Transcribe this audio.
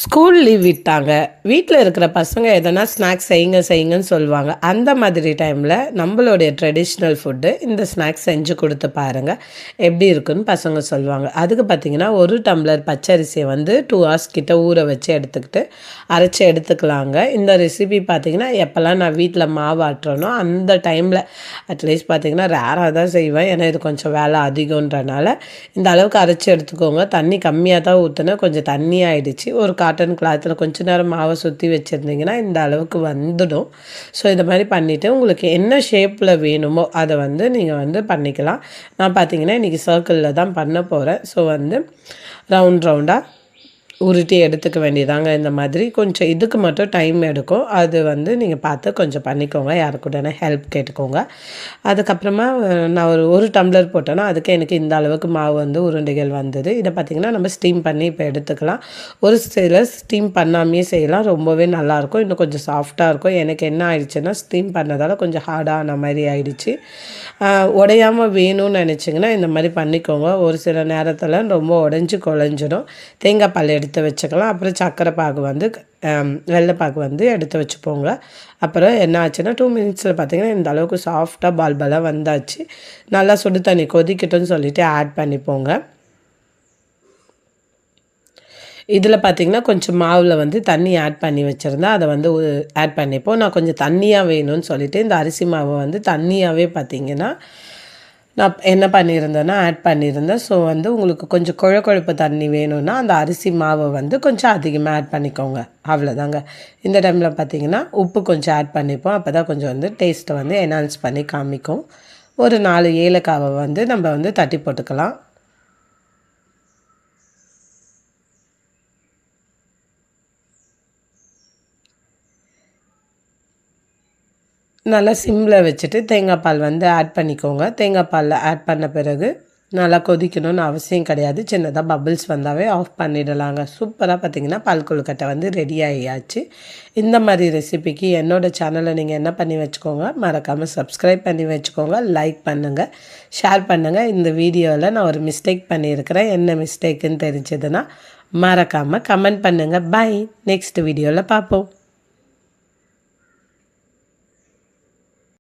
School leave விட்டாங்க. வீட்ல இருக்கிற பசங்க எதனா ஸ்நாக்ஸ் செய்யுங்கன்னு சொல்லுவாங்க. அந்த மாதிரி டைமில் நம்மளுடைய ட்ரெடிஷ்னல் ஃபுட்டு இந்த ஸ்நாக்ஸ் செஞ்சு கொடுத்து பாருங்கள், எப்படி இருக்குன்னு பசங்க சொல்லுவாங்க. அதுக்கு பார்த்திங்கன்னா 1 டம்ளர் பச்சரிசியை வந்து 2 ஹவர்ஸ் கிட்ட ஊற வச்சு எடுத்துக்கிட்டு அரைச்சி எடுத்துக்கலாங்க. இந்த ரெசிபி பார்த்திங்கன்னா எப்போல்லாம் நான் வீட்டில் மாவு ஆட்டுறேனோ அந்த டைமில் அட்லீஸ்ட் பார்த்திங்கன்னா ரேராக தான் செய்வேன். ஏன்னா இது கொஞ்சம் வேலை அதிகன்றனால இந்த அளவுக்கு அரைச்சி எடுத்துக்கோங்க. தண்ணி கம்மியாக தான் ஊற்றினேன், கொஞ்சம் தண்ணி ஆகிடுச்சு. ஒரு காட்டன் கிளாத்தில் கொஞ்ச நேரம் மாவை சுற்றி வச்சுருந்தீங்கன்னா இந்த அளவுக்கு வந்துடும். ஸோ இந்த மாதிரி பண்ணிவிட்டு உங்களுக்கு என்ன ஷேப்பில் வேணுமோ அதை வந்து நீங்கள் வந்து பண்ணிக்கலாம். நான் பார்த்தீங்கன்னா இன்றைக்கி சர்க்கிளில் தான் பண்ண போகிறேன். ஸோ வந்து ரவுண்டாக உருட்டி எடுத்துக்க வேண்டியதாங்க. இந்த மாதிரி கொஞ்சம் இதுக்கு மட்டும் டைம் எடுக்கும். அது வந்து நீங்கள் பார்த்து கொஞ்சம் பண்ணிக்கோங்க, யாருக்கூடனா ஹெல்ப் கேட்டுக்கோங்க. அதுக்கப்புறமா நான் ஒரு டம்ளர் போட்டேன்னா அதுக்கு எனக்கு இந்த அளவுக்கு மாவு வந்து உருண்டைகள் வந்தது. இதை பார்த்திங்கன்னா நம்ம ஸ்டீம் பண்ணி இப்போ எடுத்துக்கலாம். ஒரு சிலர் ஸ்டீம் பண்ணாமையே செய்யலாம், ரொம்பவே நல்லாயிருக்கும், இன்னும் கொஞ்சம் சாஃப்டாக இருக்கும். எனக்கு என்ன ஆயிடுச்சுன்னா ஸ்டீம் பண்ணதால் கொஞ்சம் ஹார்டான மாதிரி ஆயிடுச்சு. உடையாமல் வேணும்னு நினச்சிங்கன்னா இந்த மாதிரி பண்ணிக்கோங்க. ஒரு சில நேரத்தில் ரொம்ப உடஞ்சி குழஞ்சிடும். தேங்காய் பால் எடுத்து வச்சுக்கலாம். அப்புறம் சர்க்கரை பாகு வந்து வெள்ளைப்பாகு வந்து எடுத்து வச்சுப்போங்க. அப்புறம் என்ன ஆச்சுன்னா 2 மினிட்ஸில் பார்த்திங்கன்னா இந்த அளவுக்கு சாஃப்டாக பால்பலாக வந்தாச்சு. நல்லா சுடு தண்ணி கொதிக்கட்டும்னு சொல்லிவிட்டு ஆட் பண்ணிப்போங்க. இதில் பார்த்திங்கன்னா கொஞ்சம் மாவில் வந்து தண்ணி ஆட் பண்ணி வச்சுருந்தேன், அதை வந்து ஆட் பண்ணிப்போம். நான் கொஞ்சம் தண்ணியாக வேணும்னு சொல்லிவிட்டு இந்த அரிசி மாவை வந்து தண்ணியாகவே பார்த்திங்கன்னா நான் என்ன பண்ணியிருந்தேன்னா ஆட் பண்ணியிருந்தேன். ஸோ வந்து உங்களுக்கு கொஞ்சம் குழப்பு தண்ணி வேணும்னா அந்த அரிசி மாவை வந்து கொஞ்சம் அதிகமாக ஆட் பண்ணிக்கோங்க, அவ்வளோதாங்க. இந்த டைமில் பார்த்திங்கன்னா உப்பு கொஞ்சம் ஆட் பண்ணிப்போம். அப்போ தான் கொஞ்சம் வந்து டேஸ்ட்டை வந்து என்ஹான்ஸ் பண்ணி காமிக்கும். ஒரு 4 ஏலக்காவை வந்து நம்ம வந்து தட்டி போட்டுக்கலாம். நல்லா சிம்மில் வச்சுட்டு தேங்காய் பால் வந்து ஆட் பண்ணிக்கோங்க. தேங்காய் பாலில் ஆட் பண்ண பிறகு நல்லா கொதிக்கணும்னு அவசியம் கிடையாது. சின்னதாக பபிள்ஸ் வந்தாவே ஆஃப் பண்ணிடலாங்க. சூப்பராக பார்த்திங்கன்னா பால் கொழுக்கட்டை வந்து ரெடி ஆகியாச்சு. இந்த மாதிரி ரெசிபிக்கு என்னோடய சேனலை நீங்கள் என்ன பண்ணி வச்சுக்கோங்க, மறக்காமல் சப்ஸ்கிரைப் பண்ணி வச்சுக்கோங்க, லைக் பண்ணுங்கள், ஷேர் பண்ணுங்கள். இந்த வீடியோவில் நான் ஒரு மிஸ்டேக் பண்ணியிருக்கிறேன், என்ன மிஸ்டேக்குன்னு தெரிஞ்சதுன்னா மறக்காமல் கமெண்ட் பண்ணுங்கள். பை, நெக்ஸ்ட் வீடியோவில் பார்ப்போம்.